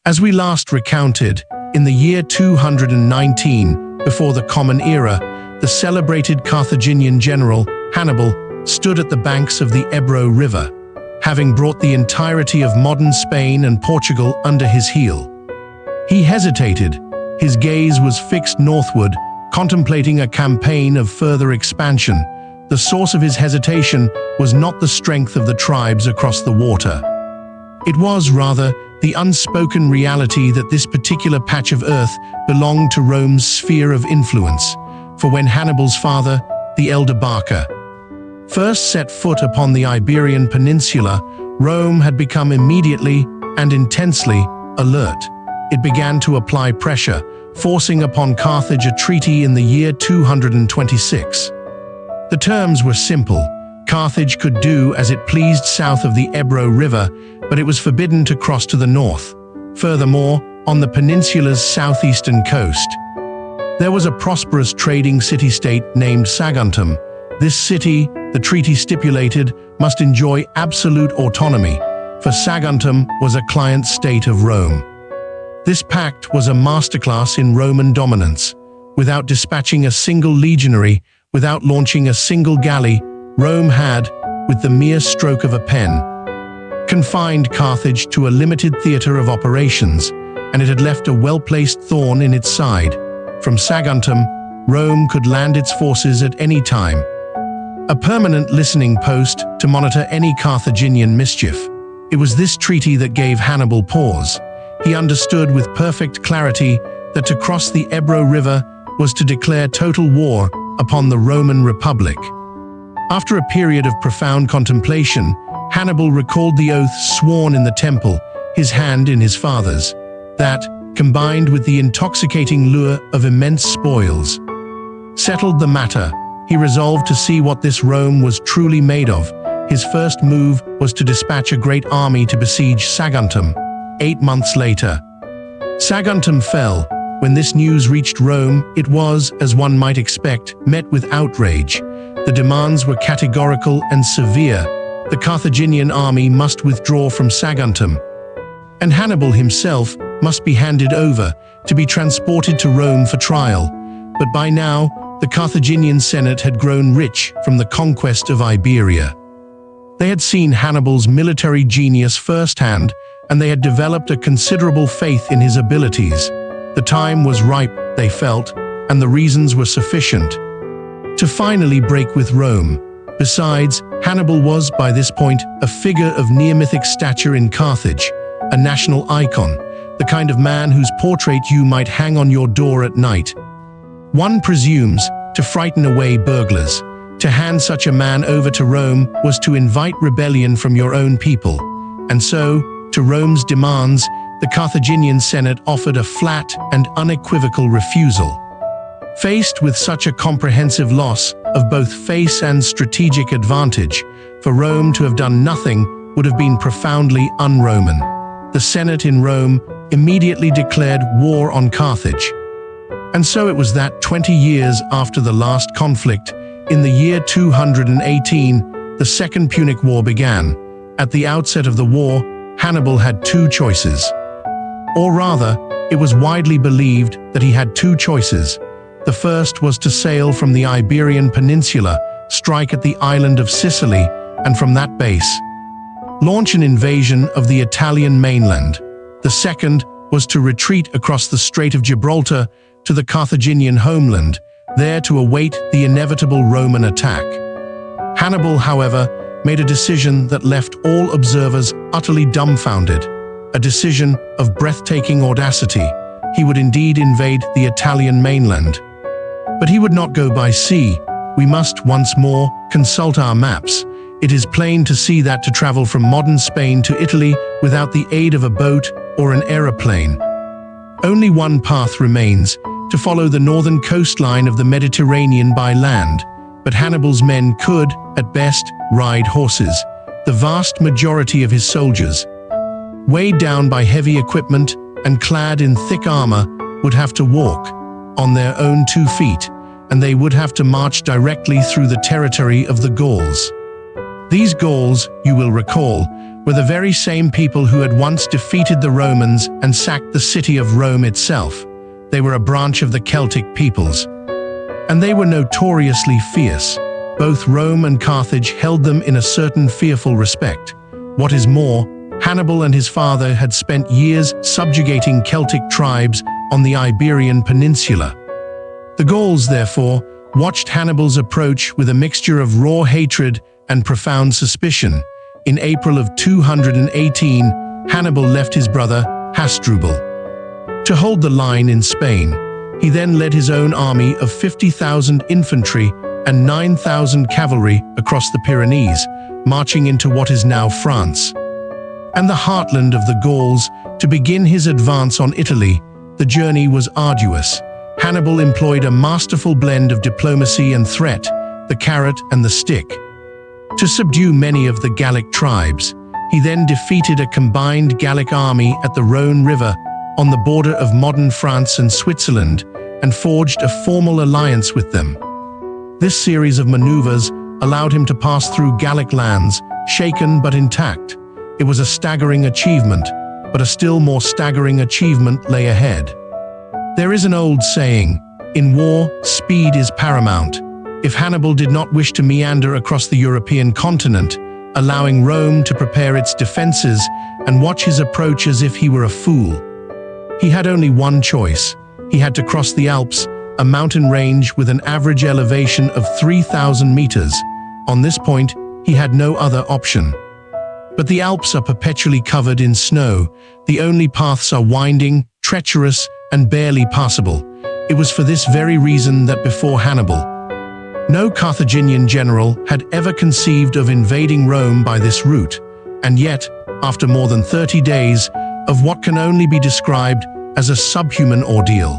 As we last recounted, in the year 219, before the Common Era, the celebrated Carthaginian general, Hannibal, stood at the banks of the Ebro River, having brought the entirety of modern Spain and Portugal under his heel. He hesitated. His gaze was fixed northward, contemplating a campaign of further expansion. The source of his hesitation was not the strength of the tribes across the water. It was, rather, the unspoken reality that this particular patch of earth belonged to Rome's sphere of influence. For when Hannibal's father, the elder Barca, first set foot upon the Iberian Peninsula, Rome had become immediately and intensely alert. It began to apply pressure, forcing upon Carthage a treaty in the year 226. The terms were simple. Carthage could do as it pleased south of the Ebro River, but it was forbidden to cross to the north. Furthermore, on the peninsula's southeastern coast, there was a prosperous trading city-state named Saguntum. This city, the treaty stipulated, must enjoy absolute autonomy, for Saguntum was a client state of Rome. This pact was a masterclass in Roman dominance. Without dispatching a single legionary, without launching a single galley, Rome had, with the mere stroke of a pen, confined Carthage to a limited theater of operations, and it had left a well-placed thorn in its side. From Saguntum, Rome could land its forces at any time, a permanent listening post to monitor any Carthaginian mischief. It was this treaty that gave Hannibal pause. He understood with perfect clarity that to cross the Ebro River was to declare total war upon the Roman Republic. After a period of profound contemplation, Hannibal recalled the oath sworn in the temple, his hand in his father's. That, combined with the intoxicating lure of immense spoils, settled the matter. He resolved to see what this Rome was truly made of. His first move was to dispatch a great army to besiege Saguntum. 8 months later, Saguntum fell. When this news reached Rome, it was, as one might expect, met with outrage. The demands were categorical and severe. The Carthaginian army must withdraw from Saguntum, and Hannibal himself must be handed over to be transported to Rome for trial. But by now, the Carthaginian Senate had grown rich from the conquest of Iberia. They had seen Hannibal's military genius firsthand, and they had developed a considerable faith in his abilities. The time was ripe, they felt, and the reasons were sufficient to finally break with Rome. Besides, Hannibal was, by this point, a figure of near-mythic stature in Carthage, a national icon, the kind of man whose portrait you might hang on your door at night. One presumes, to frighten away burglars. To hand such a man over to Rome was to invite rebellion from your own people. And so, to Rome's demands, the Carthaginian Senate offered a flat and unequivocal refusal. Faced with such a comprehensive loss of both face and strategic advantage, for Rome to have done nothing would have been profoundly un-Roman. The Senate in Rome immediately declared war on Carthage. And so it was that 20 years after the last conflict, in the year 218, the Second Punic War began. At the outset of the war, Hannibal had two choices. Or rather, it was widely believed that he had two choices. The first was to sail from the Iberian Peninsula, strike at the island of Sicily, and from that base, launch an invasion of the Italian mainland. The second was to retreat across the Strait of Gibraltar to the Carthaginian homeland, there to await the inevitable Roman attack. Hannibal, however, made a decision that left all observers utterly dumbfounded, a decision of breathtaking audacity. He would indeed invade the Italian mainland. But he would not go by sea. We must, once more, consult our maps. It is plain to see that to travel from modern Spain to Italy without the aid of a boat or an aeroplane, only one path remains, to follow the northern coastline of the Mediterranean by land. But Hannibal's men could, at best, ride horses. The vast majority of his soldiers, weighed down by heavy equipment and clad in thick armor, would have to walk on their own 2 feet, and they would have to march directly through the territory of the Gauls. These Gauls, you will recall, were the very same people who had once defeated the Romans and sacked the city of Rome itself. They were a branch of the Celtic peoples, and they were notoriously fierce. Both Rome and Carthage held them in a certain fearful respect. What is more, Hannibal and his father had spent years subjugating Celtic tribes on the Iberian Peninsula. The Gauls, therefore, watched Hannibal's approach with a mixture of raw hatred and profound suspicion. In April of 218, Hannibal left his brother, Hasdrubal, to hold the line in Spain. He then led his own army of 50,000 infantry and 9,000 cavalry across the Pyrenees, marching into what is now France and the heartland of the Gauls, to begin his advance on Italy. The journey was arduous. Hannibal employed a masterful blend of diplomacy and threat, the carrot and the stick, to subdue many of the Gallic tribes. He then defeated a combined Gallic army at the Rhone River on the border of modern France and Switzerland, and forged a formal alliance with them. This series of maneuvers allowed him to pass through Gallic lands, shaken but intact. It was a staggering achievement, but a still more staggering achievement lay ahead. There is an old saying, in war, speed is paramount. If Hannibal did not wish to meander across the European continent, allowing Rome to prepare its defenses and watch his approach as if he were a fool, he had only one choice. He had to cross the Alps, a mountain range with an average elevation of 3,000 meters. On this point, he had no other option. But the Alps are perpetually covered in snow. The only paths are winding, treacherous, and barely passable. It was for this very reason that before Hannibal, no Carthaginian general had ever conceived of invading Rome by this route. And yet, after more than 30 days of what can only be described as a subhuman ordeal,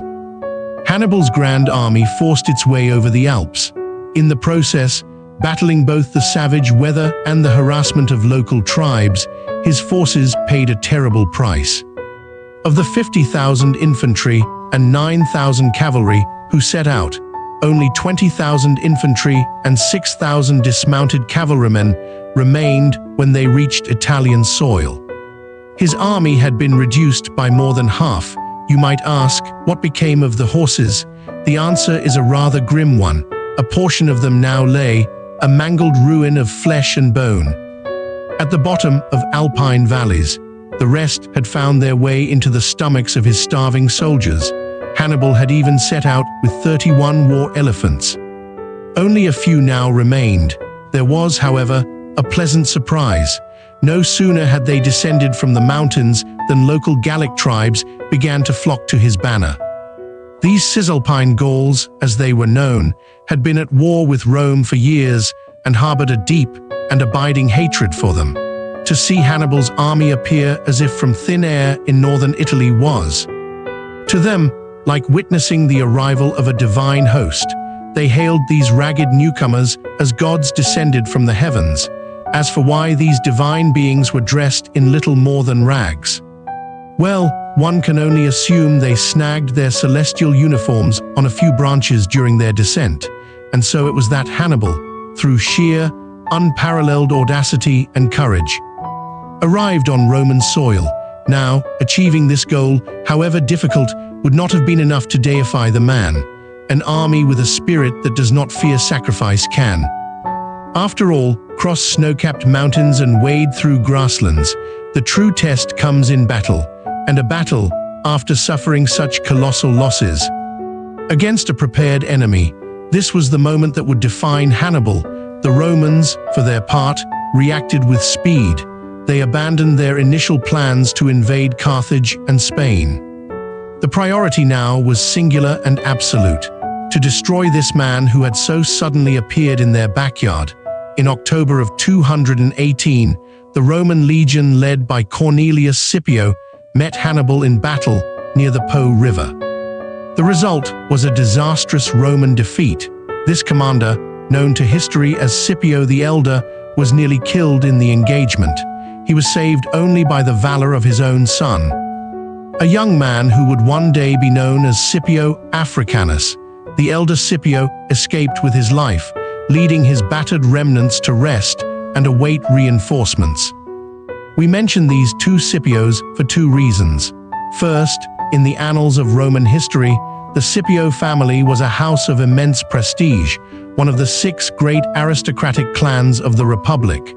Hannibal's grand army forced its way over the Alps. In the process, battling both the savage weather and the harassment of local tribes, his forces paid a terrible price. Of the 50,000 infantry and 9,000 cavalry who set out, only 20,000 infantry and 6,000 dismounted cavalrymen remained when they reached Italian soil. His army had been reduced by more than half. You might ask, what became of the horses? The answer is a rather grim one. A portion of them now lay, a mangled ruin of flesh and bone, at the bottom of alpine valleys. The rest had found their way into the stomachs of his starving soldiers. Hannibal had even set out with 31 war elephants. Only a few now remained. There was, however, a pleasant surprise. No sooner had they descended from the mountains than local Gallic tribes began to flock to his banner. These Cisalpine Gauls, as they were known, had been at war with Rome for years and harbored a deep and abiding hatred for them. To see Hannibal's army appear as if from thin air in northern Italy was, to them, like witnessing the arrival of a divine host. They hailed these ragged newcomers as gods descended from the heavens. As for why these divine beings were dressed in little more than rags, well, one can only assume they snagged their celestial uniforms on a few branches during their descent. And so it was that Hannibal, through sheer, unparalleled audacity and courage, arrived on Roman soil. Now, achieving this goal, however difficult, would not have been enough to deify the man. An army with a spirit that does not fear sacrifice can, after all, cross snow-capped mountains and wade through grasslands. The true test comes in battle, and a battle, after suffering such colossal losses against a prepared enemy. This was the moment that would define Hannibal. The Romans, for their part, reacted with speed. They abandoned their initial plans to invade Carthage and Spain. The priority now was singular and absolute: to destroy this man who had so suddenly appeared in their backyard. In October of 218, the Roman legion led by Cornelius Scipio met Hannibal in battle near the Po River. The result was a disastrous Roman defeat. This commander, known to history as Scipio the Elder, was nearly killed in the engagement. He was saved only by the valor of his own son, a young man who would one day be known as Scipio Africanus. The elder Scipio escaped with his life, leading his battered remnants to rest and await reinforcements. We mention these two Scipios for two reasons. First, in the annals of Roman history, the Scipio family was a house of immense prestige, one of the 6 great aristocratic clans of the Republic.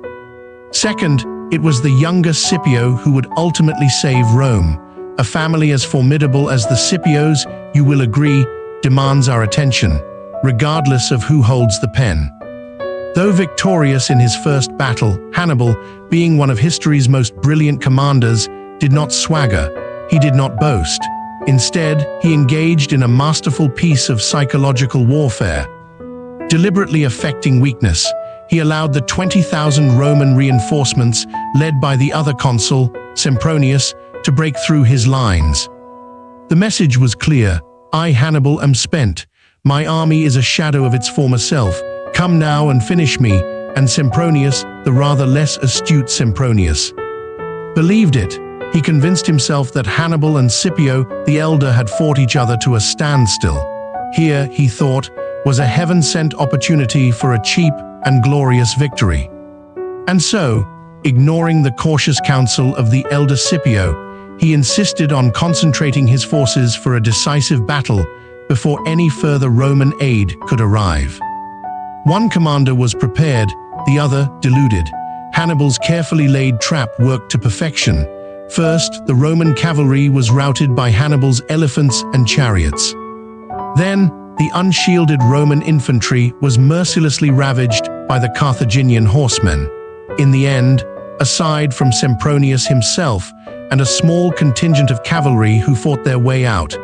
Second, it was the younger Scipio who would ultimately save Rome. A family as formidable as the Scipios, you will agree, demands our attention, regardless of who holds the pen. Though victorious in his first battle, Hannibal, being one of history's most brilliant commanders, did not swagger, he did not boast. Instead, he engaged in a masterful piece of psychological warfare. Deliberately affecting weakness, he allowed the 20,000 Roman reinforcements, led by the other consul, Sempronius, to break through his lines. The message was clear: I, Hannibal, am spent. My army is a shadow of its former self. Come now and finish me. And Sempronius, the rather less astute Sempronius, believed it. He convinced himself that Hannibal and Scipio, the elder, had fought each other to a standstill. Here, he thought, was a heaven-sent opportunity for a cheap and glorious victory. And so, ignoring the cautious counsel of the elder Scipio, he insisted on concentrating his forces for a decisive battle before any further Roman aid could arrive. One commander was prepared, the other deluded. Hannibal's carefully laid trap worked to perfection. First, the Roman cavalry was routed by Hannibal's elephants and chariots. Then, the unshielded Roman infantry was mercilessly ravaged by the Carthaginian horsemen. In the end, aside from Sempronius himself and a small contingent of cavalry who fought their way out,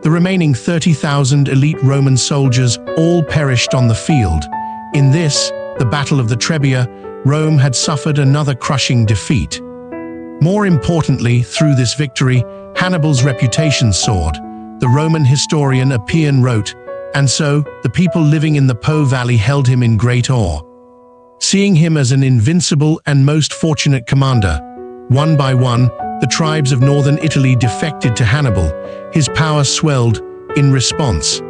the remaining 30,000 elite Roman soldiers all perished on the field. In this, the Battle of the Trebia, Rome had suffered another crushing defeat. More importantly, through this victory, Hannibal's reputation soared. The Roman historian Appian wrote, and so the people living in the Po Valley held him in great awe, seeing him as an invincible and most fortunate commander. One by one, the tribes of northern Italy defected to Hannibal. His power swelled in response.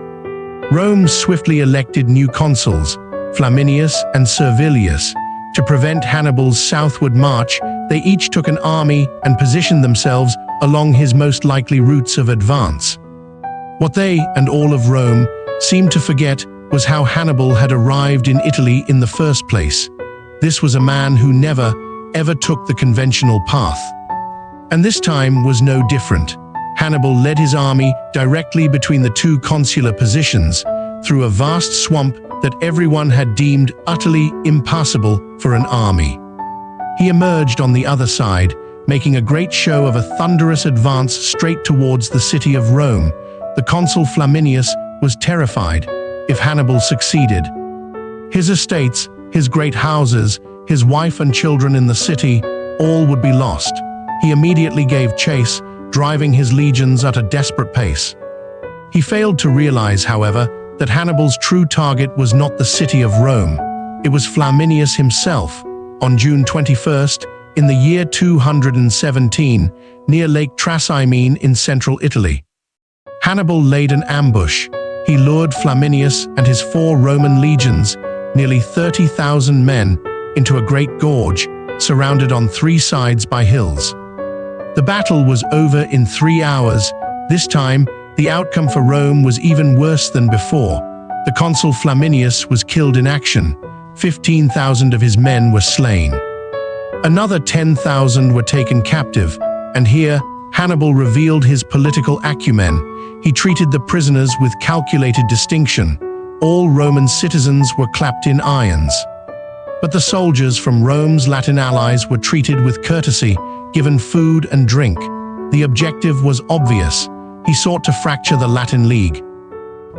Rome swiftly elected new consuls, Flaminius and Servilius. To prevent Hannibal's southward march, they each took an army and positioned themselves along his most likely routes of advance. What they, and all of Rome, seemed to forget was how Hannibal had arrived in Italy in the first place. This was a man who never, ever took the conventional path. And this time was no different. Hannibal led his army directly between the two consular positions, through a vast swamp that everyone had deemed utterly impassable for an army. He emerged on the other side, making a great show of a thunderous advance straight towards the city of Rome. The consul Flaminius was terrified. If Hannibal succeeded, his estates, his great houses, his wife and children in the city, all would be lost. He immediately gave chase, driving his legions at a desperate pace. He failed to realize, however, that Hannibal's true target was not the city of Rome. It was Flaminius himself. On June 21st, in the year 217, near Lake Trasimene in central Italy, Hannibal laid an ambush. He lured Flaminius and his 4 Roman legions, nearly 30,000 men, into a great gorge, surrounded on 3 sides by hills. The battle was over in 3 hours. This time, the outcome for Rome was even worse than before. The consul Flaminius was killed in action. 15,000 of his men were slain. Another 10,000 were taken captive, and here, Hannibal revealed his political acumen. He treated the prisoners with calculated distinction. All Roman citizens were clapped in irons. But the soldiers from Rome's Latin allies were treated with courtesy, given food and drink. The objective was obvious. He sought to fracture the Latin League,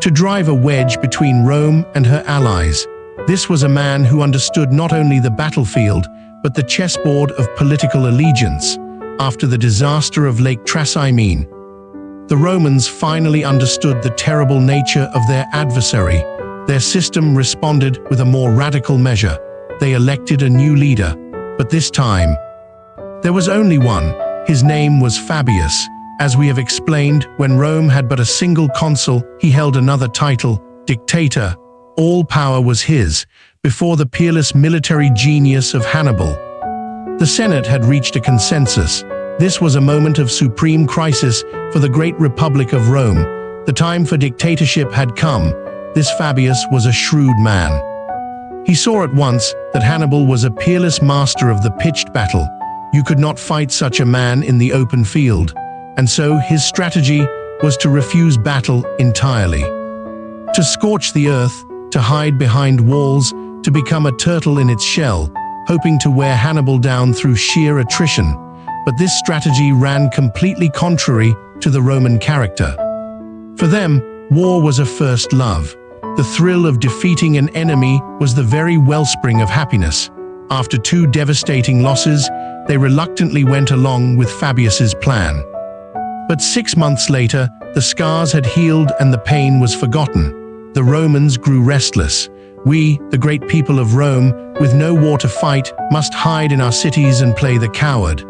to drive a wedge between Rome and her allies. This was a man who understood not only the battlefield, but the chessboard of political allegiance. After the disaster of Lake Trasimene, the Romans finally understood the terrible nature of their adversary. Their system responded with a more radical measure. They elected a new leader, but this time, there was only one. His name was Fabius. As we have explained, when Rome had but a single consul, he held another title, dictator. All power was his, before the peerless military genius of Hannibal. The Senate had reached a consensus. This was a moment of supreme crisis for the great Republic of Rome. The time for dictatorship had come. This Fabius was a shrewd man. He saw at once that Hannibal was a peerless master of the pitched battle. You could not fight such a man in the open field, and so his strategy was to refuse battle entirely. To scorch the earth, to hide behind walls, to become a turtle in its shell, hoping to wear Hannibal down through sheer attrition. But this strategy ran completely contrary to the Roman character. For them, war was a first love. The thrill of defeating an enemy was the very wellspring of happiness. After 2 devastating losses, they reluctantly went along with Fabius's plan. But 6 months later, the scars had healed and the pain was forgotten. The Romans grew restless. We, the great people of Rome, with no war to fight, must hide in our cities and play the coward.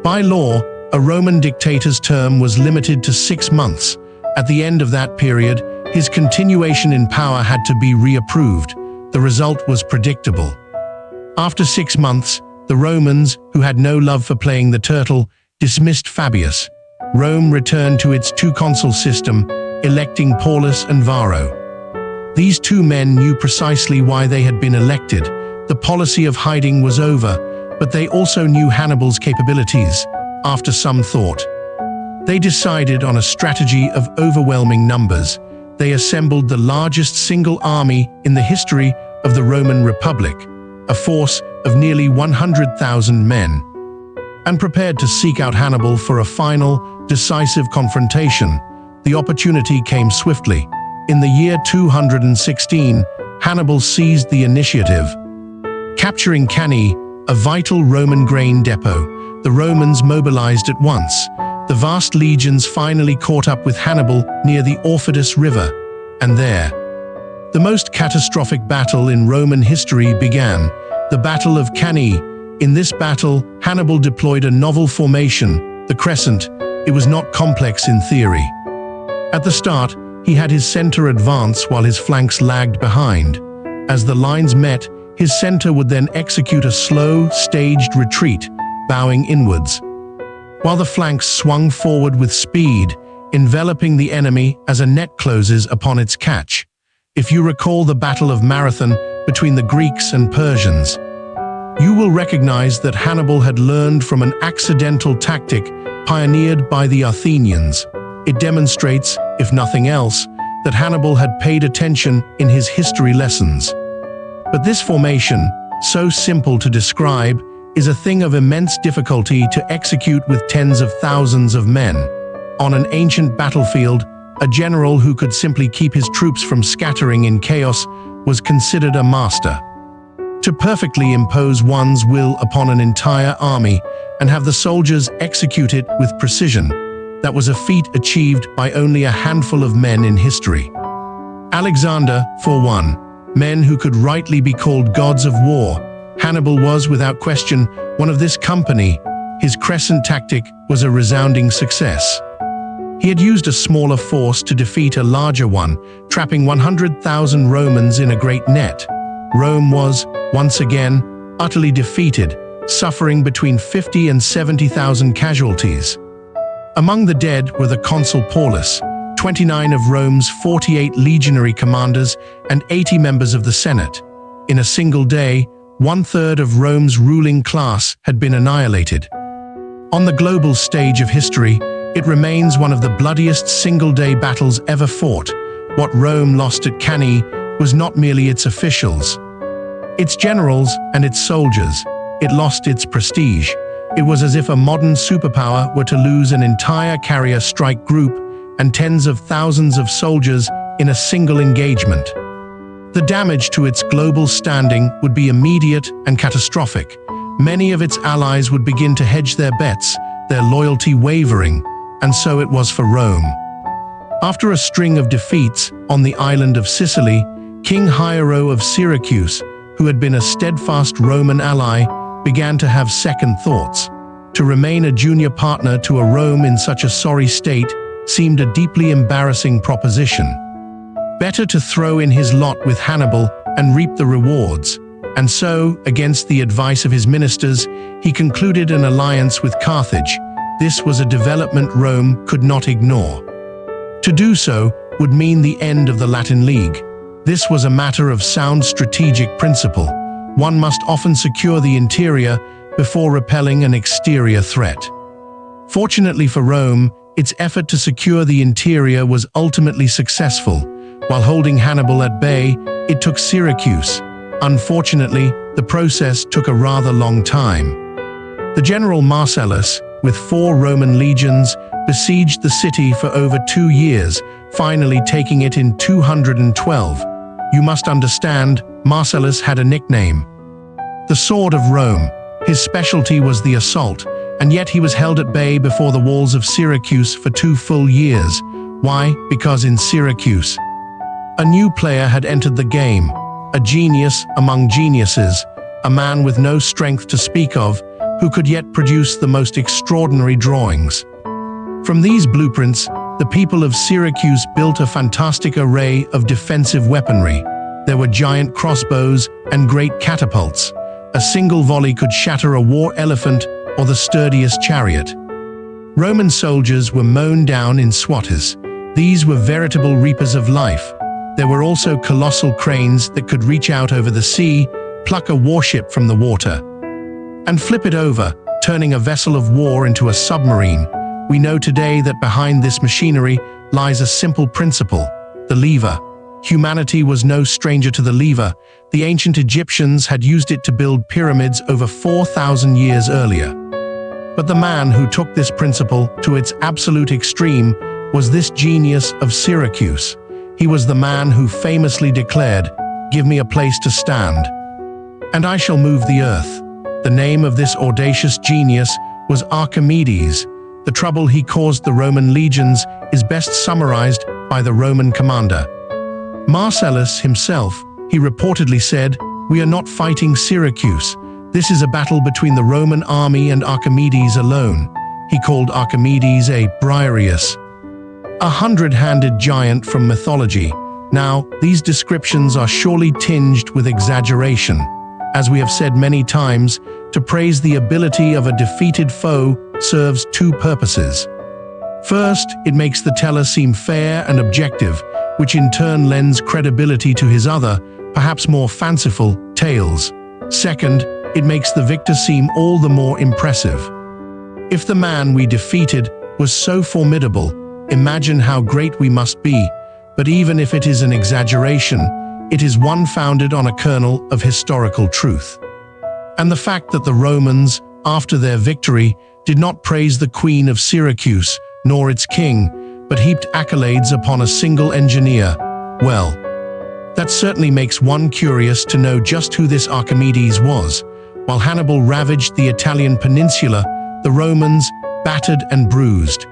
By law, a Roman dictator's term was limited to 6 months. At the end of that period, his continuation in power had to be reapproved. The result was predictable. After 6 months, the Romans, who had no love for playing the turtle, dismissed Fabius. Rome returned to its 2-consul system, electing Paulus and Varro. These 2 men knew precisely why they had been elected. The policy of hiding was over, but they also knew Hannibal's capabilities. After some thought, they decided on a strategy of overwhelming numbers. They assembled the largest single army in the history of the Roman Republic, a force of nearly 100,000 men, and prepared to seek out Hannibal for a final, decisive confrontation. The opportunity came swiftly. In the year 216, Hannibal seized the initiative. Capturing Cannae, a vital Roman grain depot, the Romans mobilized at once. The vast legions finally caught up with Hannibal near the Aufidus River, and there, the most catastrophic battle in Roman history began, the Battle of Cannae. In this battle, Hannibal deployed a novel formation, the crescent. It was not complex in theory. At the start, he had his center advance while his flanks lagged behind. As the lines met, his center would then execute a slow, staged retreat, bowing inwards, while the flanks swung forward with speed, enveloping the enemy as a net closes upon its catch. If you recall the Battle of Marathon between the Greeks and Persians, you will recognize that Hannibal had learned from an accidental tactic pioneered by the Athenians. It demonstrates, if nothing else, that Hannibal had paid attention in his history lessons. But this formation, so simple to describe, is a thing of immense difficulty to execute with tens of thousands of men. On an ancient battlefield, a general who could simply keep his troops from scattering in chaos was considered a master. To perfectly impose one's will upon an entire army and have the soldiers execute it with precision, that was a feat achieved by only a handful of men in history. Alexander, for one, men who could rightly be called gods of war. Hannibal was, without question, one of this company. His crescent tactic was a resounding success. He had used a smaller force to defeat a larger one, trapping 100,000 Romans in a great net. Rome was, once again, utterly defeated, suffering between 50 and 70,000 casualties. Among the dead were the consul Paulus, 29 of Rome's 48 legionary commanders, and 80 members of the Senate. In a single day, 1/3 of Rome's ruling class had been annihilated. On the global stage of history, it remains one of the bloodiest single-day battles ever fought. What Rome lost at Cannae was not merely its officials, its generals, and its soldiers. It lost its prestige. It was as if a modern superpower were to lose an entire carrier strike group and tens of thousands of soldiers in a single engagement. The damage to its global standing would be immediate and catastrophic. Many of its allies would begin to hedge their bets, their loyalty wavering, and so it was for Rome. After a string of defeats on the island of Sicily, King Hiero of Syracuse, who had been a steadfast Roman ally, began to have second thoughts. To remain a junior partner to a Rome in such a sorry state seemed a deeply embarrassing proposition. Better to throw in his lot with Hannibal and reap the rewards. And so, against the advice of his ministers, he concluded an alliance with Carthage. This was a development Rome could not ignore. To do so would mean the end of the Latin League. This was a matter of sound strategic principle. One must often secure the interior before repelling an exterior threat. Fortunately for Rome, its effort to secure the interior was ultimately successful. While holding Hannibal at bay, it took Syracuse. Unfortunately, the process took a rather long time. The general Marcellus, with 4 Roman legions, besieged the city for over 2 years, finally taking it in 212. You must understand, Marcellus had a nickname, the Sword of Rome. His specialty was the assault, and yet he was held at bay before the walls of Syracuse for 2 full years. Why? Because in Syracuse, a new player had entered the game, a genius among geniuses, a man with no strength to speak of, who could yet produce the most extraordinary drawings. From these blueprints, the people of Syracuse built a fantastic array of defensive weaponry. There were giant crossbows and great catapults. A single volley could shatter a war elephant or the sturdiest chariot. Roman soldiers were mown down in swatters. These were veritable reapers of life. There were also colossal cranes that could reach out over the sea, pluck a warship from the water, and flip it over, turning a vessel of war into a submarine. We know today that behind this machinery lies a simple principle, the lever. Humanity was no stranger to the lever. The ancient Egyptians had used it to build pyramids over 4,000 years earlier. But the man who took this principle to its absolute extreme was this genius of Syracuse. He was the man who famously declared, "Give me a place to stand, and I shall move the earth." The name of this audacious genius was Archimedes. The trouble he caused the Roman legions is best summarized by the Roman commander, Marcellus himself. He reportedly said, "We are not fighting Syracuse. This is a battle between the Roman army and Archimedes alone." He called Archimedes a Briareus, a 100-handed giant from mythology. Now, these descriptions are surely tinged with exaggeration. As we have said many times, to praise the ability of a defeated foe serves 2 purposes. First, it makes the teller seem fair and objective, which in turn lends credibility to his other, perhaps more fanciful, tales. Second, it makes the victor seem all the more impressive. If the man we defeated was so formidable, imagine how great we must be. But even if it is an exaggeration, it is one founded on a kernel of historical truth. And the fact that the Romans, after their victory, did not praise the Queen of Syracuse, nor its king, but heaped accolades upon a single engineer, well, that certainly makes one curious to know just who this Archimedes was. While Hannibal ravaged the Italian peninsula, the Romans, battered and bruised,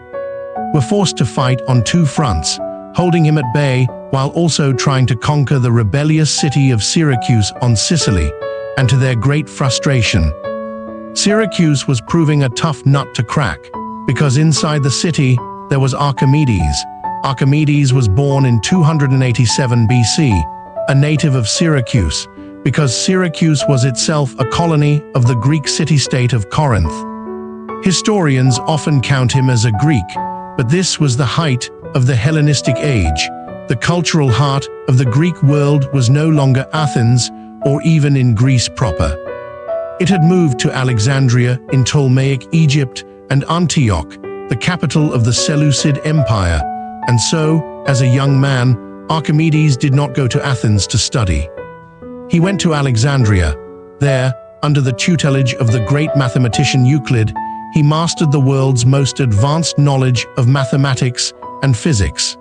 were forced to fight on 2 fronts, holding him at bay while also trying to conquer the rebellious city of Syracuse on Sicily, and to their great frustration, Syracuse was proving a tough nut to crack, because inside the city there was Archimedes. Archimedes was born in 287 BC, a native of Syracuse, because Syracuse was itself a colony of the Greek city-state of Corinth. Historians often count him as a Greek, but this was the height of the Hellenistic age. The cultural heart of the Greek world was no longer Athens or even in Greece proper. It had moved to Alexandria in Ptolemaic Egypt and Antioch, the capital of the Seleucid Empire. And so, as a young man, Archimedes did not go to Athens to study. He went to Alexandria. There, under the tutelage of the great mathematician Euclid, he mastered the world's most advanced knowledge of mathematics and physics.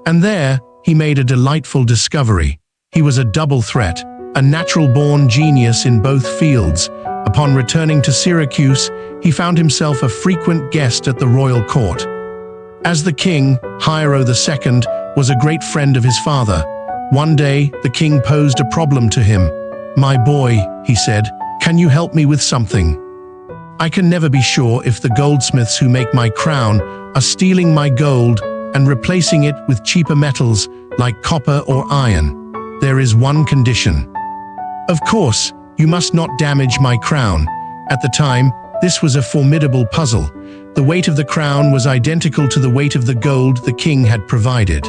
And there, he made a delightful discovery. He was a double threat, a natural-born genius in both fields. Upon returning to Syracuse, he found himself a frequent guest at the royal court. As the king, Hiero II, was a great friend of his father. One day, the king posed a problem to him. "My boy," he said, "can you help me with something? I can never be sure if the goldsmiths who make my crown are stealing my gold and replacing it with cheaper metals like copper or iron. there is one condition. Of course, you must not damage my crown. At the time, this was a formidable puzzle. The weight of the crown was identical to the weight of the gold the king had provided.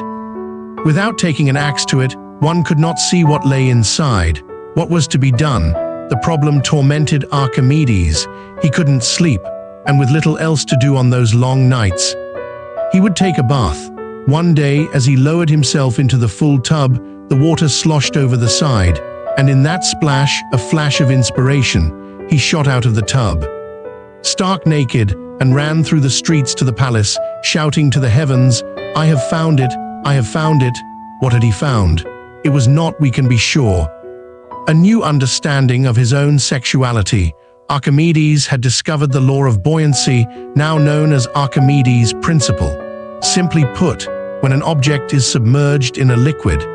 Without taking an axe to it, one could not see what lay inside. What was to be done? The problem tormented Archimedes. He couldn't sleep, and with little else to do on those long nights. He would take a bath. One day, as he lowered himself into the full tub, the water sloshed over the side, and in that splash, a flash of inspiration, he shot out of the tub. Stark naked, and ran through the streets to the palace, shouting to the heavens, "I have found it! I have found it!" What had he found? It was not, we can be sure. A new understanding of his own sexuality. Archimedes had discovered the law of buoyancy, now known as Archimedes' principle. Simply put, when an object is submerged in a liquid,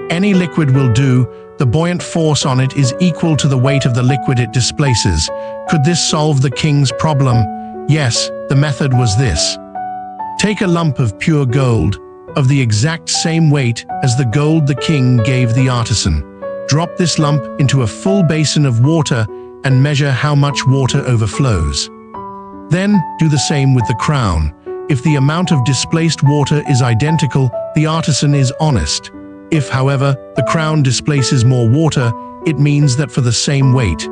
any liquid will do, the buoyant force on it is equal to the weight of the liquid it displaces. Could this solve the king's problem? Yes, the method was this. Take a lump of pure gold, of the exact same weight as the gold the king gave the artisan. Drop this lump into a full basin of water and measure how much water overflows. Then do the same with the crown. If the amount of displaced water is identical, the artisan is honest. If, however, the crown displaces more water, it means that for the same weight,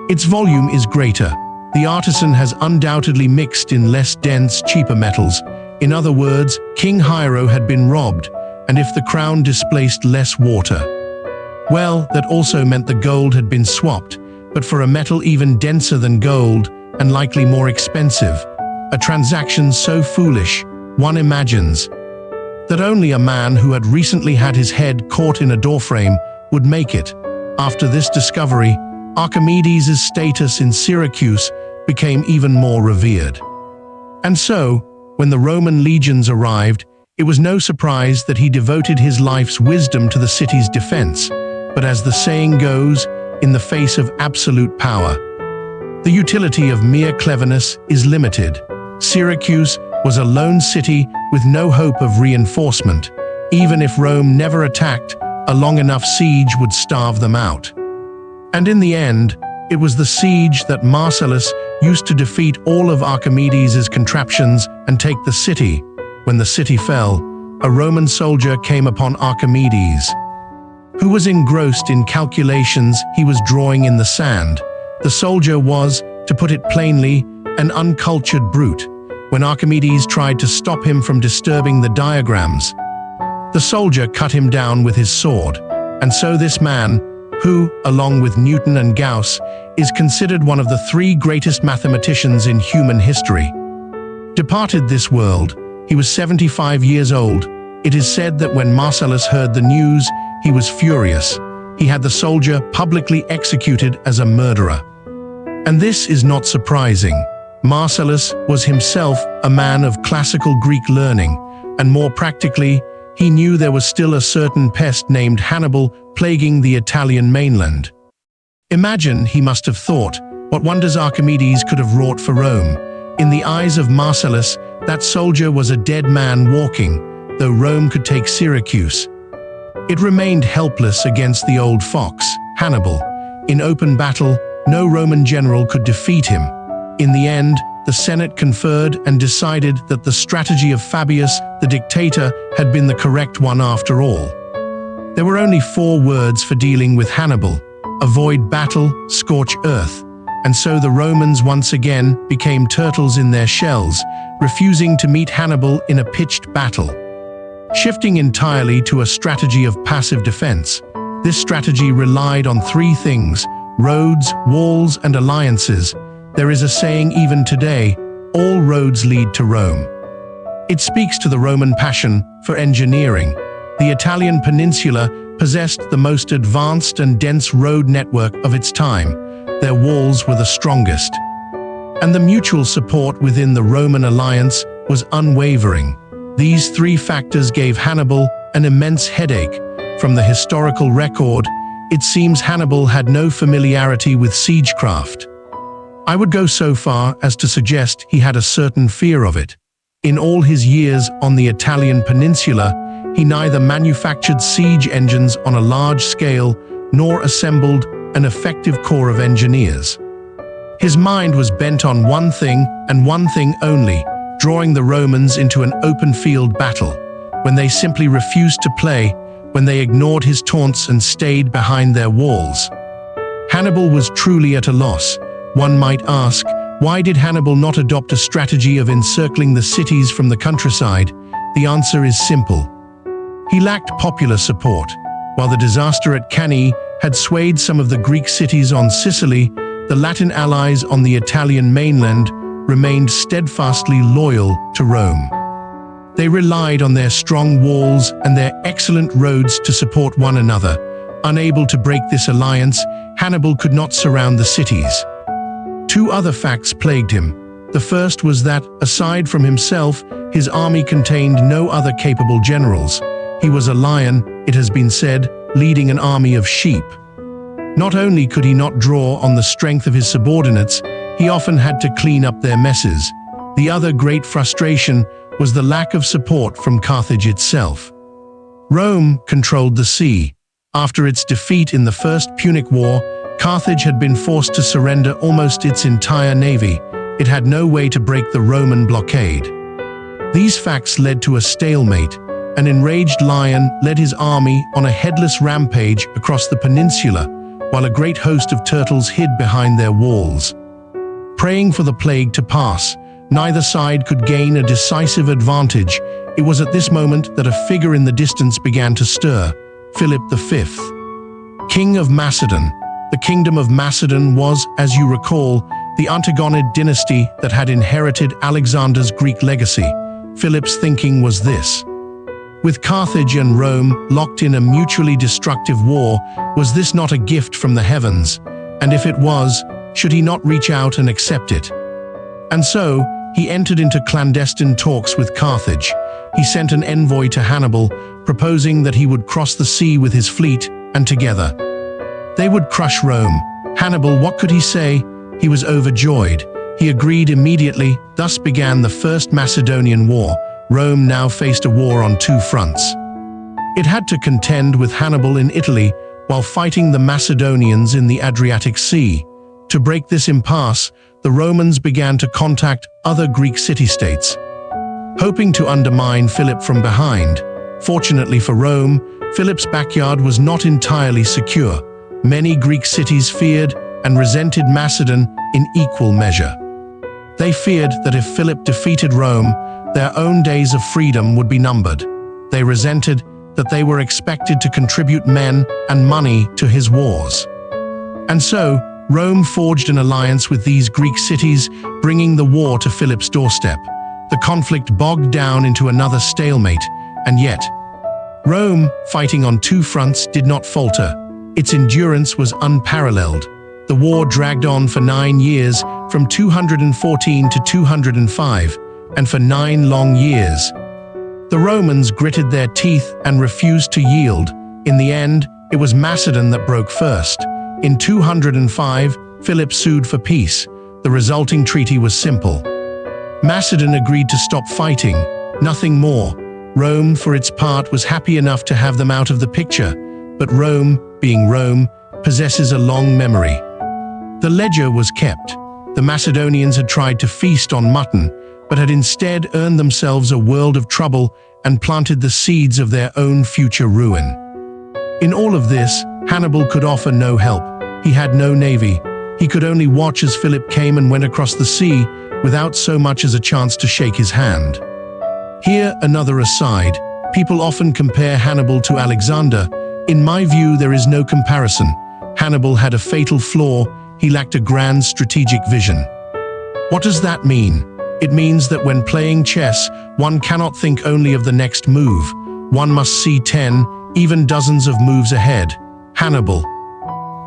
its volume is greater. The artisan has undoubtedly mixed in less dense, cheaper metals. In other words, King Hiero had been robbed, and if the crown displaced less water, well, that also meant the gold had been swapped, but for a metal even denser than gold, and likely more expensive. A transaction so foolish, one imagines, that only a man who had recently had his head caught in a doorframe would make it. After this discovery, Archimedes' status in Syracuse became even more revered. And so, when the Roman legions arrived, it was no surprise that he devoted his life's wisdom to the city's defense. But as the saying goes, in the face of absolute power, the utility of mere cleverness is limited. Syracuse was a lone city with no hope of reinforcement. Even if Rome never attacked, a long enough siege would starve them out. And in the end, it was the siege that Marcellus used to defeat all of Archimedes' contraptions and take the city. When the city fell, a Roman soldier came upon Archimedes, who was engrossed in calculations he was drawing in the sand. The soldier was, to put it plainly, an uncultured brute. When Archimedes tried to stop him from disturbing the diagrams, the soldier cut him down with his sword. And so this man, who, along with Newton and Gauss, is considered one of the three greatest mathematicians in human history, departed this world. He was 75 years old. It is said that when Marcellus heard the news, he was furious. He had the soldier publicly executed as a murderer. And this is not surprising. Marcellus was himself a man of classical Greek learning, and more practically, he knew there was still a certain pest named Hannibal plaguing the Italian mainland. Imagine, he must have thought, what wonders Archimedes could have wrought for Rome. In the eyes of Marcellus, that soldier was a dead man walking, though Rome could take Syracuse. It remained helpless against the old fox, Hannibal. In open battle, no Roman general could defeat him. In the end, the Senate conferred and decided that the strategy of Fabius, the dictator, had been the correct one after all. There were only 4 words for dealing with Hannibal: avoid battle, scorch earth. And so the Romans once again became turtles in their shells, refusing to meet Hannibal in a pitched battle. Shifting entirely to a strategy of passive defense. This strategy relied on 3 things: roads, walls, and alliances. There is a saying even today, all roads lead to Rome. It speaks to the Roman passion for engineering. The Italian peninsula possessed the most advanced and dense road network of its time. Their walls were the strongest. And the mutual support within the Roman alliance was unwavering. These 3 factors gave Hannibal an immense headache. From the historical record, it seems Hannibal had no familiarity with siegecraft. I would go so far as to suggest he had a certain fear of it. In all his years on the Italian peninsula, he neither manufactured siege engines on a large scale nor assembled an effective corps of engineers. His mind was bent on one thing and one thing only, drawing the Romans into an open field battle, when they simply refused to play, when they ignored his taunts and stayed behind their walls. Hannibal was truly at a loss. One might ask, why did Hannibal not adopt a strategy of encircling the cities from the countryside? The answer is simple. He lacked popular support. While the disaster at Cannae had swayed some of the Greek cities on Sicily, the Latin allies on the Italian mainland remained steadfastly loyal to Rome. They relied on their strong walls and their excellent roads to support one another. Unable to break this alliance, Hannibal could not surround the cities. Two other facts plagued him. The first was that, aside from himself, his army contained no other capable generals. He was a lion, it has been said, leading an army of sheep. Not only could he not draw on the strength of his subordinates, he often had to clean up their messes. The other great frustration was the lack of support from Carthage itself. Rome controlled the sea. After its defeat in the First Punic War, Carthage had been forced to surrender almost its entire navy. It had no way to break the Roman blockade. These facts led to a stalemate. An enraged lion led his army on a headless rampage across the peninsula, while a great host of turtles hid behind their walls. Praying for the plague to pass, neither side could gain a decisive advantage. It was at this moment that a figure in the distance began to stir: Philip V, King of Macedon. The Kingdom of Macedon was, as you recall, the Antigonid dynasty that had inherited Alexander's Greek legacy. Philip's thinking was this: with Carthage and Rome locked in a mutually destructive war, was this not a gift from the heavens? And if it was, should he not reach out and accept it? And so, he entered into clandestine talks with Carthage. He sent an envoy to Hannibal, proposing that he would cross the sea with his fleet, and together they would crush Rome. Hannibal, what could he say? He was overjoyed. He agreed immediately. Thus began the First Macedonian War. Rome now faced a war on two fronts. It had to contend with Hannibal in Italy while fighting the Macedonians in the Adriatic Sea. To break this impasse, the Romans began to contact other Greek city-states, hoping to undermine Philip from behind. Fortunately for Rome, Philip's backyard was not entirely secure. Many Greek cities feared and resented Macedon in equal measure. They feared that if Philip defeated Rome, their own days of freedom would be numbered. They resented that they were expected to contribute men and money to his wars. And so, Rome forged an alliance with these Greek cities, bringing the war to Philip's doorstep. The conflict bogged down into another stalemate, and yet, Rome, fighting on two fronts, did not falter. Its endurance was unparalleled. The war dragged on for 9 years, from 214 to 205, and for 9 long years. The Romans gritted their teeth and refused to yield. In the end, it was Macedon that broke first. In 205, Philip sued for peace. The resulting treaty was simple. Macedon agreed to stop fighting, nothing more. Rome, for its part, was happy enough to have them out of the picture. But Rome, being Rome, possesses a long memory. The ledger was kept. The Macedonians had tried to feast on mutton, but had instead earned themselves a world of trouble and planted the seeds of their own future ruin. In all of this, Hannibal could offer no help. He had no navy. He could only watch as Philip came and went across the sea, without so much as a chance to shake his hand. Here, another aside. People often compare Hannibal to Alexander. In my view, there is no comparison. Hannibal had a fatal flaw. He lacked a grand strategic vision. What does that mean? It means that when playing chess, one cannot think only of the next move. One must see 10, even dozens of moves ahead. Hannibal,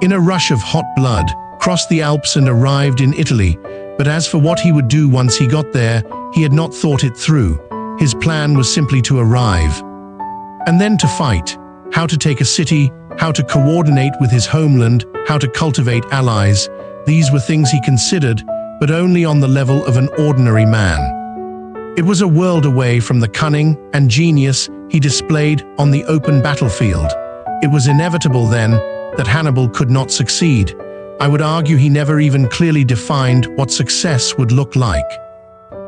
in a rush of hot blood, crossed the Alps and arrived in Italy. But as for what he would do once he got there, he had not thought it through. His plan was simply to arrive, and then to fight. How to take a city, how to coordinate with his homeland, how to cultivate allies. These were things he considered, but only on the level of an ordinary man. It was a world away from the cunning and genius he displayed on the open battlefield. It was inevitable then that Hannibal could not succeed. I would argue he never even clearly defined what success would look like.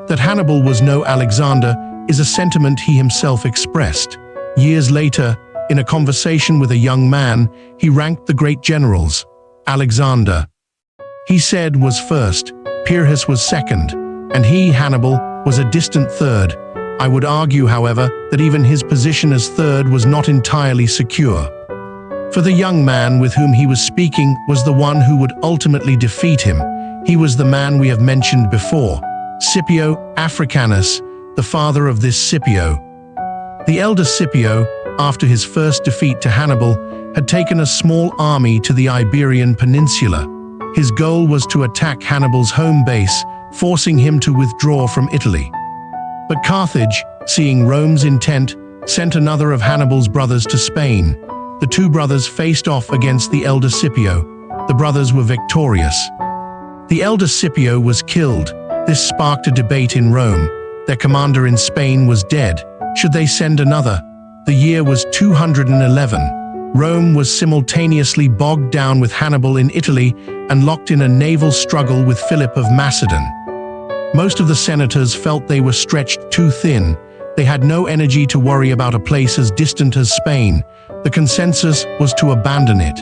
That Hannibal was no Alexander is a sentiment he himself expressed. Years later, in a conversation with a young man, he ranked the great generals. Alexander, he said, was first, Pyrrhus was second, and he, Hannibal, was a distant third. I would argue, however, that even his position as third was not entirely secure. For the young man with whom he was speaking was the one who would ultimately defeat him. He was the man we have mentioned before, Scipio Africanus, the father of this Scipio. The elder Scipio, after his first defeat to Hannibal, had taken a small army to the Iberian Peninsula. His goal was to attack Hannibal's home base, forcing him to withdraw from Italy. But Carthage, seeing Rome's intent, sent another of Hannibal's brothers to Spain. The two brothers faced off against the elder Scipio. The brothers were victorious. The elder Scipio was killed. This sparked a debate in Rome. Their commander in Spain was dead. Should they send another? The year was 211. Rome was simultaneously bogged down with Hannibal in Italy and locked in a naval struggle with Philip of Macedon. Most of the senators felt they were stretched too thin. They had no energy to worry about a place as distant as Spain. The consensus was to abandon it.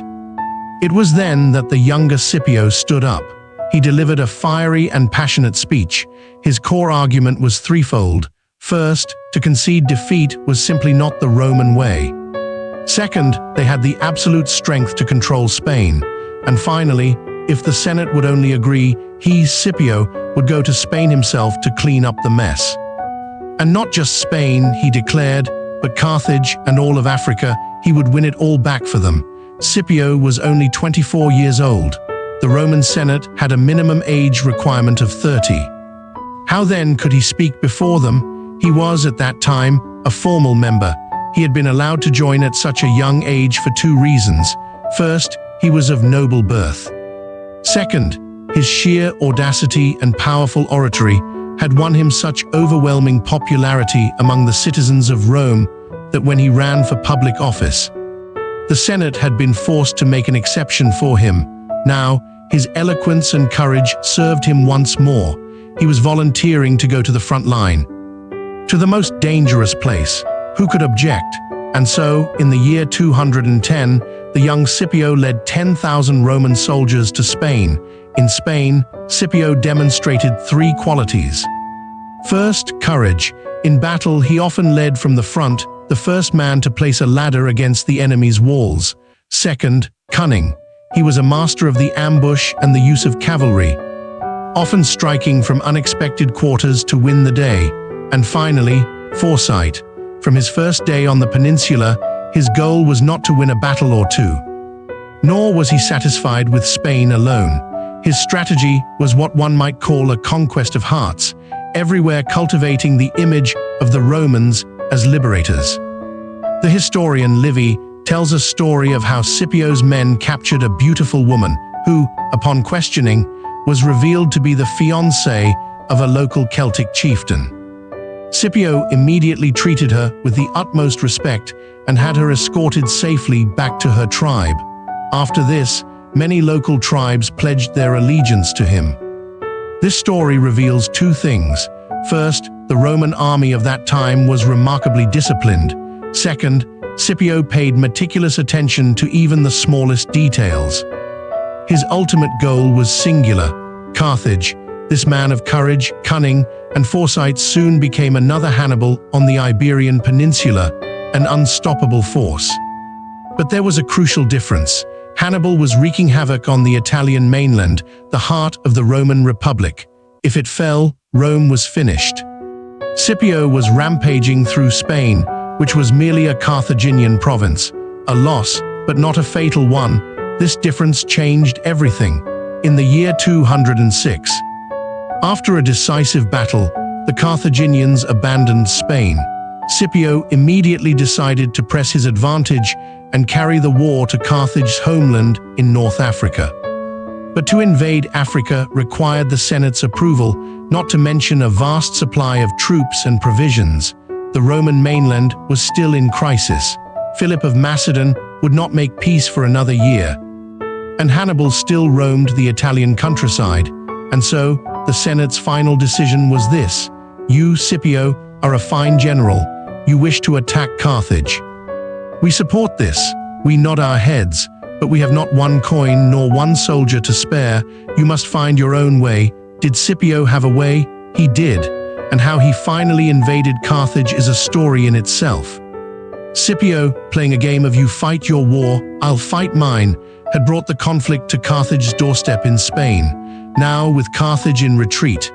It was then that the younger Scipio stood up. He delivered a fiery and passionate speech. His core argument was threefold. First, to concede defeat was simply not the Roman way. Second, they had the absolute strength to control Spain. And finally, if the Senate would only agree, he, Scipio, would go to Spain himself to clean up the mess. And not just Spain, he declared, but Carthage and all of Africa. He would win it all back for them. Scipio was only 24 years old. The Roman Senate had a minimum age requirement of 30. How then could he speak before them? He was, at that time, a formal member. He had been allowed to join at such a young age for two reasons. First, he was of noble birth. Second, his sheer audacity and powerful oratory had won him such overwhelming popularity among the citizens of Rome that when he ran for public office, the Senate had been forced to make an exception for him. Now, his eloquence and courage served him once more. He was volunteering to go to the front line, to the most dangerous place. Who could object? And so, in the year 210, the young Scipio led 10,000 Roman soldiers to Spain. In Spain, Scipio demonstrated three qualities. First, courage. In battle, he often led from the front, the first man to place a ladder against the enemy's walls. Second, cunning. He was a master of the ambush and the use of cavalry, often striking from unexpected quarters to win the day. And finally, foresight. From his first day on the peninsula, his goal was not to win a battle or two. Nor was he satisfied with Spain alone. His strategy was what one might call a conquest of hearts, everywhere cultivating the image of the Romans as liberators. The historian Livy tells a story of how Scipio's men captured a beautiful woman who, upon questioning, was revealed to be the fiancée of a local Celtic chieftain. Scipio immediately treated her with the utmost respect and had her escorted safely back to her tribe. After this, many local tribes pledged their allegiance to him. This story reveals two things. First, the Roman army of that time was remarkably disciplined. Second, Scipio paid meticulous attention to even the smallest details. His ultimate goal was singular: Carthage. This man of courage, cunning, and foresight soon became another Hannibal on the Iberian Peninsula, an unstoppable force. But there was a crucial difference. Hannibal was wreaking havoc on the Italian mainland, the heart of the Roman Republic. If it fell, Rome was finished. Scipio was rampaging through Spain, which was merely a Carthaginian province. A loss, but not a fatal one. This difference changed everything. In the year 206, after a decisive battle, the Carthaginians abandoned Spain. Scipio immediately decided to press his advantage and carry the war to Carthage's homeland in North Africa. But to invade Africa required the Senate's approval, not to mention a vast supply of troops and provisions. the Roman mainland was still in crisis. Philip of Macedon would not make peace for another year, and Hannibal still roamed the Italian countryside. And so, the Senate's final decision was this: you, Scipio, are a fine general. You wish to attack Carthage. We support this. We nod our heads, but we have not one coin nor one soldier to spare. You must find your own way. Did Scipio have a way? He did, and how he finally invaded Carthage is a story in itself. Scipio, playing a game of you fight your war, I'll fight mine, had brought the conflict to Carthage's doorstep in Spain. Now, with Carthage in retreat,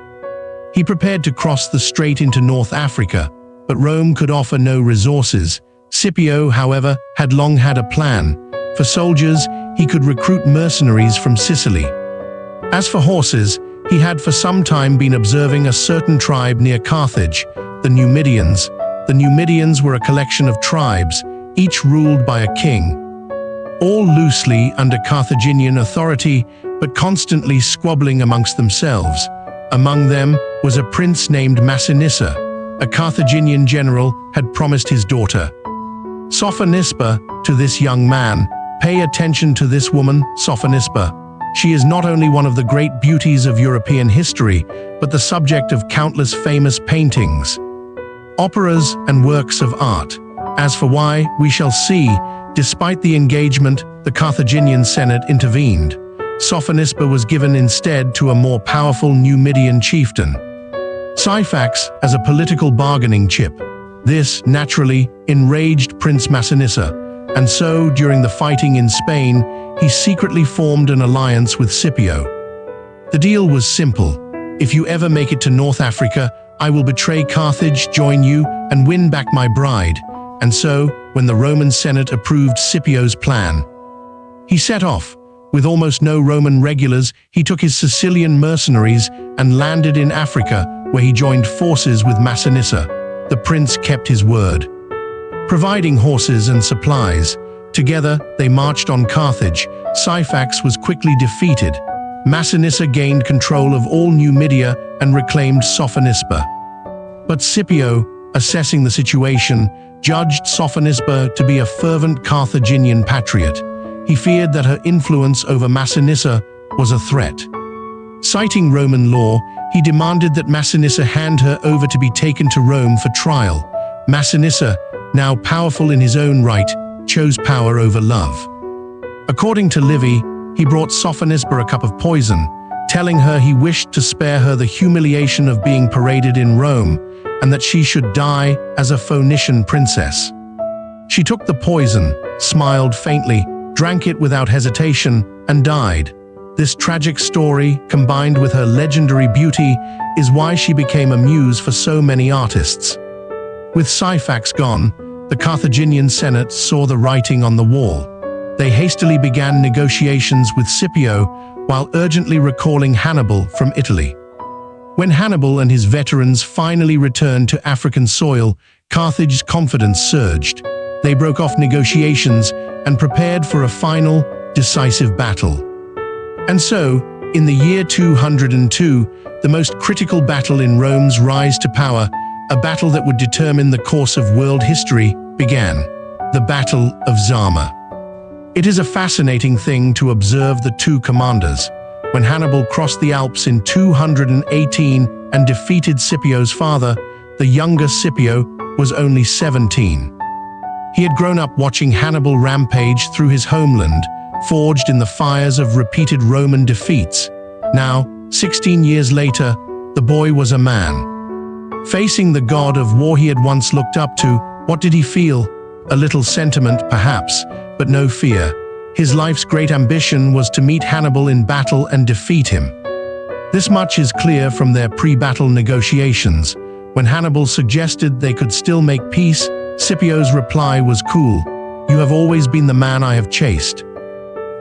he prepared to cross the strait into North Africa, but Rome could offer no resources. Scipio, however, had long had a plan. For soldiers, he could recruit mercenaries from Sicily. As for horses, he had for some time been observing a certain tribe near Carthage, the Numidians. The Numidians were a collection of tribes, each ruled by a king, all loosely under Carthaginian authority, but constantly squabbling amongst themselves. Among them was a prince named Massinissa. A Carthaginian general had promised his daughter, Sophonisba, to this young man. Pay attention to this woman, Sophonisba. She is not only one of the great beauties of European history, but the subject of countless famous paintings, operas, and works of art. As for why, we shall see. Despite the engagement, the Carthaginian Senate intervened. Sophonisba was given instead to a more powerful Numidian chieftain, Syphax, as a political bargaining chip. This, naturally, enraged Prince Massinissa, and so, during the fighting in Spain, he secretly formed an alliance with Scipio. The deal was simple. If you ever make it to North Africa, I will betray Carthage, join you, and win back my bride. And so, when the Roman Senate approved Scipio's plan, he set off. With almost no Roman regulars, he took his Sicilian mercenaries and landed in Africa, where he joined forces with Massinissa. The prince kept his word, providing horses and supplies. Together, they marched on Carthage. Syphax was quickly defeated. Massinissa gained control of all Numidia and reclaimed Sophonisba. But Scipio, assessing the situation, judged Sophonisba to be a fervent Carthaginian patriot. He feared that her influence over Massinissa was a threat. Citing Roman law, he demanded that Massinissa hand her over to be taken to Rome for trial. Massinissa, now powerful in his own right, chose power over love. According to Livy, he brought Sophonisba a cup of poison, telling her he wished to spare her the humiliation of being paraded in Rome, and that she should die as a Phoenician princess. She took the poison, smiled faintly, drank it without hesitation, and died. This tragic story, combined with her legendary beauty, is why she became a muse for so many artists. With Syphax gone, the Carthaginian Senate saw the writing on the wall. They hastily began negotiations with Scipio, while urgently recalling Hannibal from Italy. When Hannibal and his veterans finally returned to African soil, Carthage's confidence surged. They broke off negotiations and prepared for a final, decisive battle. And so, in the year 202, the most critical battle in Rome's rise to power, a battle that would determine the course of world history, began: the Battle of Zama. It is a fascinating thing to observe the two commanders. When Hannibal crossed the Alps in 218 and defeated Scipio's father, the younger Scipio was only 17. He had grown up watching Hannibal rampage through his homeland, forged in the fires of repeated Roman defeats. Now, 16 years later, the boy was a man. Facing the god of war he had once looked up to, what did he feel? A little sentiment, perhaps, but no fear. His life's great ambition was to meet Hannibal in battle and defeat him. This much is clear from their pre-battle negotiations. When Hannibal suggested they could still make peace, Scipio's reply was cool: "You have always been the man I have chased,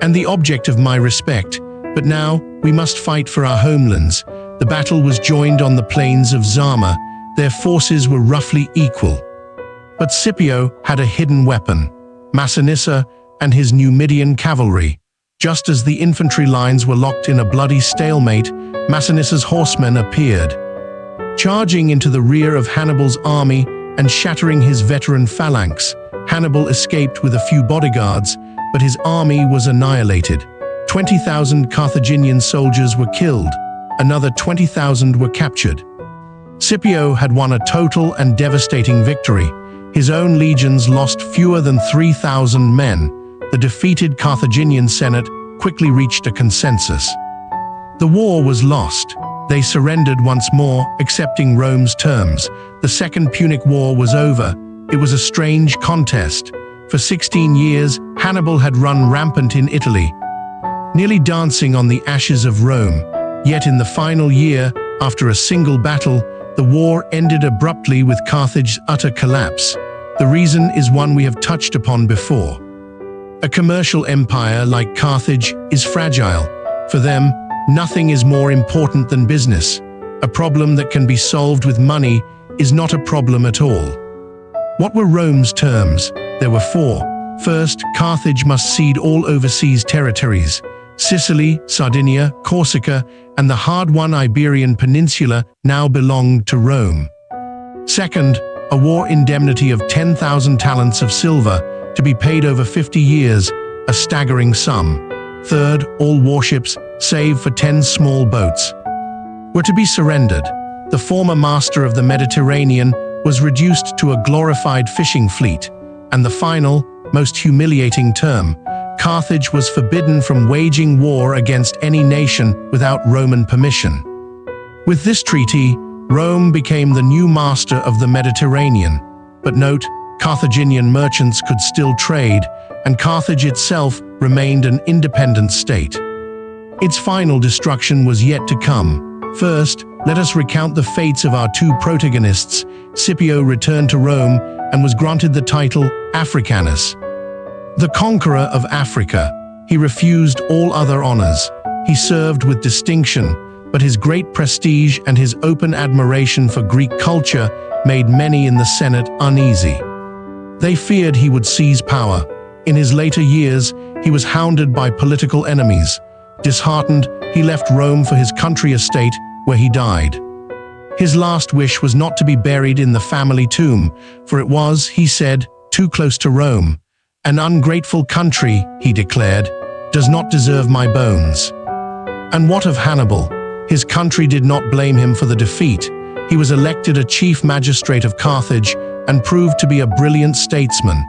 and the object of my respect, but now we must fight for our homelands." The battle was joined on the plains of Zama. Their forces were roughly equal. But Scipio had a hidden weapon: Massinissa and his Numidian cavalry. Just as the infantry lines were locked in a bloody stalemate, Massinissa's horsemen appeared, charging into the rear of Hannibal's army and shattering his veteran phalanx. Hannibal escaped with a few bodyguards, but his army was annihilated. 20,000 Carthaginian soldiers were killed. Another 20,000 were captured. Scipio had won a total and devastating victory. His own legions lost fewer than 3,000 men. The defeated Carthaginian Senate quickly reached a consensus. The war was lost. They surrendered once more, accepting Rome's terms. The Second Punic War was over. It was a strange contest. For 16 years, Hannibal had run rampant in Italy, nearly dancing on the ashes of Rome. Yet in the final year, after a single battle, the war ended abruptly with Carthage's utter collapse. The reason is one we have touched upon before. A commercial empire like Carthage is fragile. For them, nothing is more important than business. A problem that can be solved with money is not a problem at all. What were Rome's terms? There were four. First, Carthage must cede all overseas territories. Sicily, Sardinia, Corsica, and the hard-won Iberian Peninsula now belonged to Rome. Second, a war indemnity of 10,000 talents of silver, to be paid over 50 years, a staggering sum. Third, all warships, save for 10 small boats, were to be surrendered. The former master of the Mediterranean was reduced to a glorified fishing fleet. And the final, most humiliating term, Carthage was forbidden from waging war against any nation without Roman permission. With this treaty, Rome became the new master of the Mediterranean. But note, Carthaginian merchants could still trade, and Carthage itself remained an independent state. Its final destruction was yet to come. First, let us recount the fates of our two protagonists. Scipio returned to Rome and was granted the title Africanus, the conqueror of Africa. He refused all other honors. He served with distinction, but his great prestige and his open admiration for Greek culture made many in the Senate uneasy. They feared he would seize power. In his later years, he was hounded by political enemies. Disheartened, he left Rome for his country estate, where he died. His last wish was not to be buried in the family tomb, for it was, he said, too close to Rome. An ungrateful country, he declared, does not deserve my bones. And what of Hannibal? His country did not blame him for the defeat. He was elected a chief magistrate of Carthage and proved to be a brilliant statesman.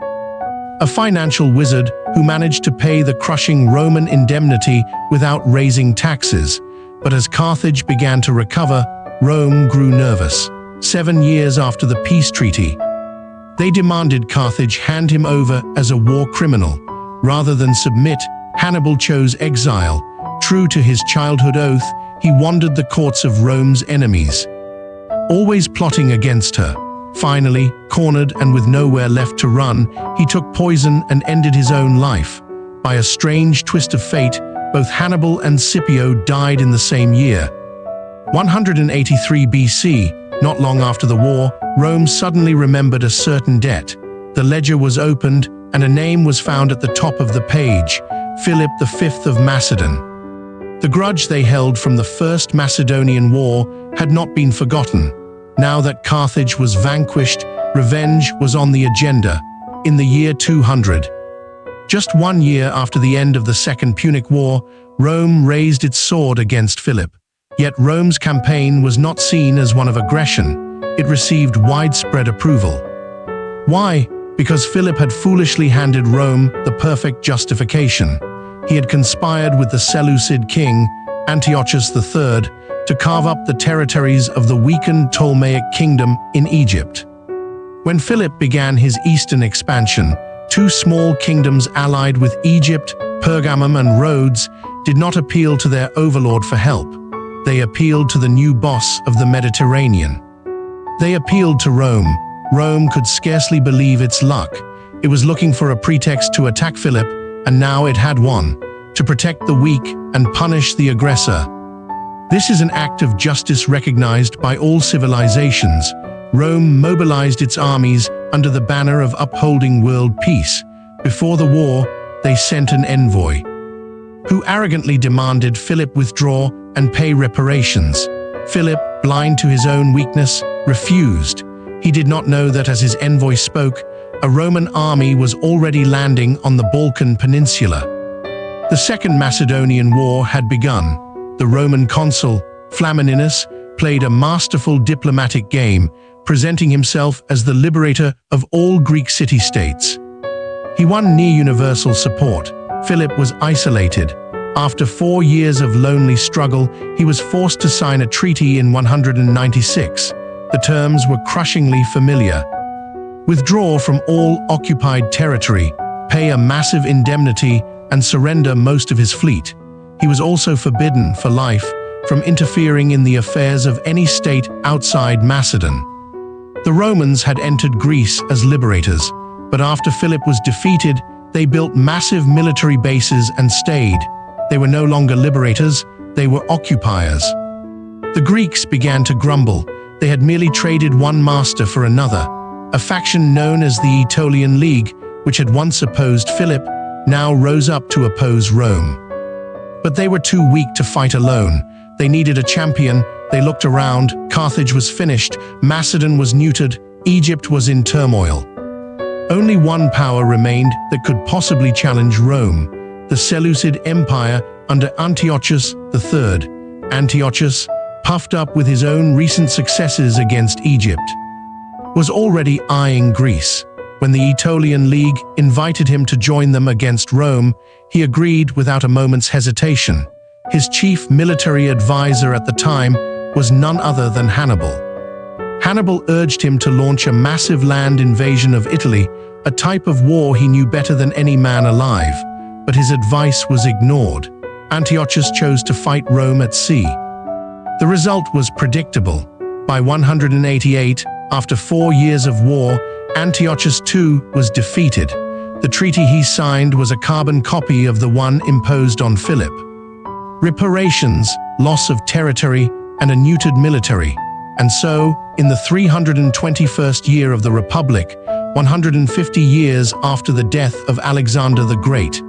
A financial wizard who managed to pay the crushing Roman indemnity without raising taxes. But as Carthage began to recover, Rome grew nervous. 7 years after the peace treaty, they demanded Carthage hand him over as a war criminal. Rather than submit, Hannibal chose exile. True to his childhood oath, he wandered the courts of Rome's enemies, always plotting against her. Finally, cornered and with nowhere left to run, he took poison and ended his own life. By a strange twist of fate, both Hannibal and Scipio died in the same year. 183 BC, not long after the war, Rome suddenly remembered a certain debt. The ledger was opened, and a name was found at the top of the page: Philip V of Macedon. The grudge they held from the First Macedonian War had not been forgotten. Now that Carthage was vanquished, revenge was on the agenda. In the year 200, just 1 year after the end of the Second Punic War, Rome raised its sword against Philip. Yet Rome's campaign was not seen as one of aggression. It received widespread approval. Why? Because Philip had foolishly handed Rome the perfect justification. He had conspired with the Seleucid king, Antiochus III, to carve up the territories of the weakened Ptolemaic kingdom in Egypt. When Philip began his eastern expansion, two small kingdoms allied with Egypt, Pergamum and Rhodes, did not appeal to their overlord for help. They appealed to the new boss of the Mediterranean. They appealed to Rome. Rome could scarcely believe its luck. It was looking for a pretext to attack Philip, and now it had one: to protect the weak and punish the aggressor. This is an act of justice recognized by all civilizations. Rome mobilized its armies under the banner of upholding world peace. Before the war, they sent an envoy, who arrogantly demanded Philip withdraw and pay reparations. Philip, blind to his own weakness, refused. He did not know that as his envoy spoke, a Roman army was already landing on the Balkan Peninsula. The Second Macedonian War had begun. The Roman consul, Flamininus, played a masterful diplomatic game, presenting himself as the liberator of all Greek city-states. He won near-universal support. Philip was isolated. After 4 years of lonely struggle, he was forced to sign a treaty in 196. The terms were crushingly familiar. Withdraw from all occupied territory, pay a massive indemnity, and surrender most of his fleet. He was also forbidden for life from interfering in the affairs of any state outside Macedon. The Romans had entered Greece as liberators, but after Philip was defeated, they built massive military bases and stayed. They were no longer liberators, they were occupiers. The Greeks began to grumble. They had merely traded one master for another. A faction known as the Aetolian League, which had once opposed Philip, now rose up to oppose Rome. But they were too weak to fight alone. They needed a champion. They looked around. Carthage was finished. Macedon was neutered. Egypt was in turmoil. Only one power remained that could possibly challenge Rome: the Seleucid Empire under Antiochus III. Antiochus, puffed up with his own recent successes against Egypt, was already eyeing Greece. When the Aetolian League invited him to join them against Rome, he agreed without a moment's hesitation. His chief military advisor at the time was none other than Hannibal. Hannibal urged him to launch a massive land invasion of Italy, a type of war he knew better than any man alive, but his advice was ignored. Antiochus chose to fight Rome at sea. The result was predictable. By 188, after 4 years of war, Antiochus II was defeated. The treaty he signed was a carbon copy of the one imposed on Philip. Reparations, loss of territory, and a neutered military. And so, in the 321st year of the Republic, 150 years after the death of Alexander the Great,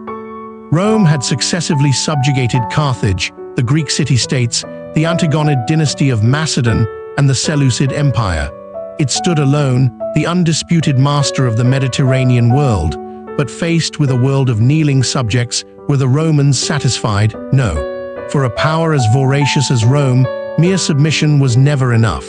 Rome had successively subjugated Carthage, the Greek city-states, the Antigonid dynasty of Macedon, and the Seleucid Empire. It stood alone, the undisputed master of the Mediterranean world, but faced with a world of kneeling subjects, were the Romans satisfied? No. For a power as voracious as Rome, mere submission was never enough.